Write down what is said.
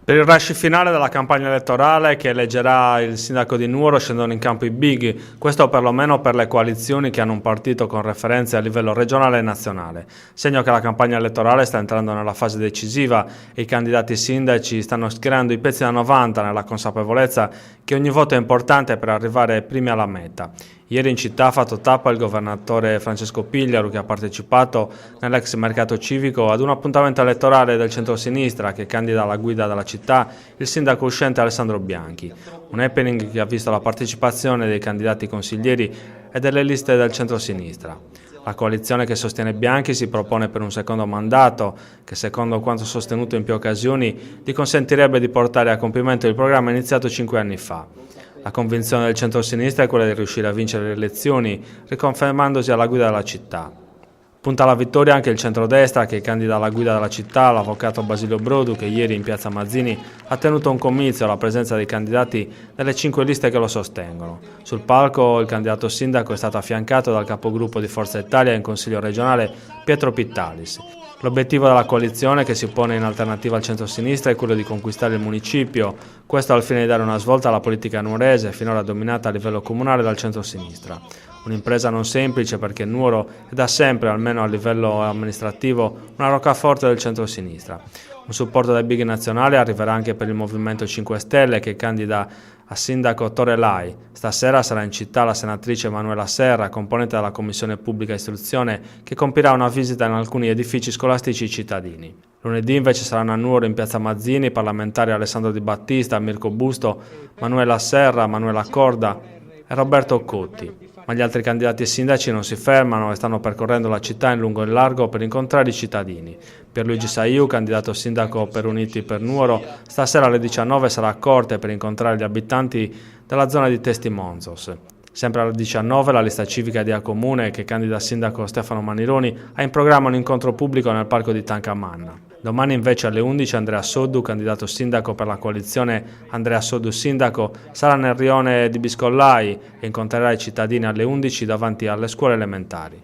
Per il rush finale della campagna elettorale che eleggerà il sindaco di Nuoro scendono in campo i big, questo perlomeno per le coalizioni che hanno un partito con referenze a livello regionale e nazionale. Segno che la campagna elettorale sta entrando nella fase decisiva e i candidati sindaci stanno schierando i pezzi da 90 nella consapevolezza che ogni voto è importante per arrivare primi alla meta. Ieri in città ha fatto tappa il governatore Francesco Pigliaru, che ha partecipato nell'ex mercato civico ad un appuntamento elettorale del centro-sinistra che candida alla guida della città il sindaco uscente Alessandro Bianchi. Un happening che ha visto la partecipazione dei candidati consiglieri e delle liste del centro-sinistra. La coalizione che sostiene Bianchi si propone per un secondo mandato che, secondo quanto sostenuto in più occasioni, gli consentirebbe di portare a compimento il programma iniziato 5 anni fa. La convinzione del centro-sinistra è quella di riuscire a vincere le elezioni, riconfermandosi alla guida della città. Punta alla vittoria anche il centrodestra che candida alla guida della città l'avvocato Basilio Brodu, che ieri in piazza Mazzini ha tenuto un comizio alla presenza dei candidati delle 5 liste che lo sostengono. Sul palco il candidato sindaco è stato affiancato dal capogruppo di Forza Italia in Consiglio regionale Pietro Pittalis. L'obiettivo della coalizione, che si pone in alternativa al centro-sinistra, è quello di conquistare il municipio, questo al fine di dare una svolta alla politica nuorese, finora dominata a livello comunale dal centro-sinistra. Un'impresa non semplice perché Nuoro è da sempre, almeno a livello amministrativo, una roccaforte del centro-sinistra. Un supporto dai big nazionali arriverà anche per il Movimento 5 Stelle che candida a sindaco Tore Lai. Stasera sarà in città la senatrice Emanuela Serra, componente della Commissione Pubblica Istruzione, che compirà una visita in alcuni edifici scolastici cittadini. Lunedì invece saranno a Nuoro in piazza Mazzini i parlamentari Alessandro Di Battista, Mirko Busto, Manuela Serra, Manuela Corda e Roberto Cotti. Ma gli altri candidati sindaci non si fermano e stanno percorrendo la città in lungo e in largo per incontrare i cittadini. Pierluigi Saiu, candidato sindaco per Uniti per Nuoro, stasera alle 19 sarà a Corte per incontrare gli abitanti della zona di Testimonzos. Sempre alle 19 la lista civica di Acomune, che candida sindaco Stefano Manironi, ha in programma un incontro pubblico nel parco di Tancamanna. Domani invece alle 11 Andrea Soddu, candidato sindaco per la coalizione Andrea Soddu Sindaco, sarà nel rione di Biscollai e incontrerà i cittadini alle 11 davanti alle scuole elementari.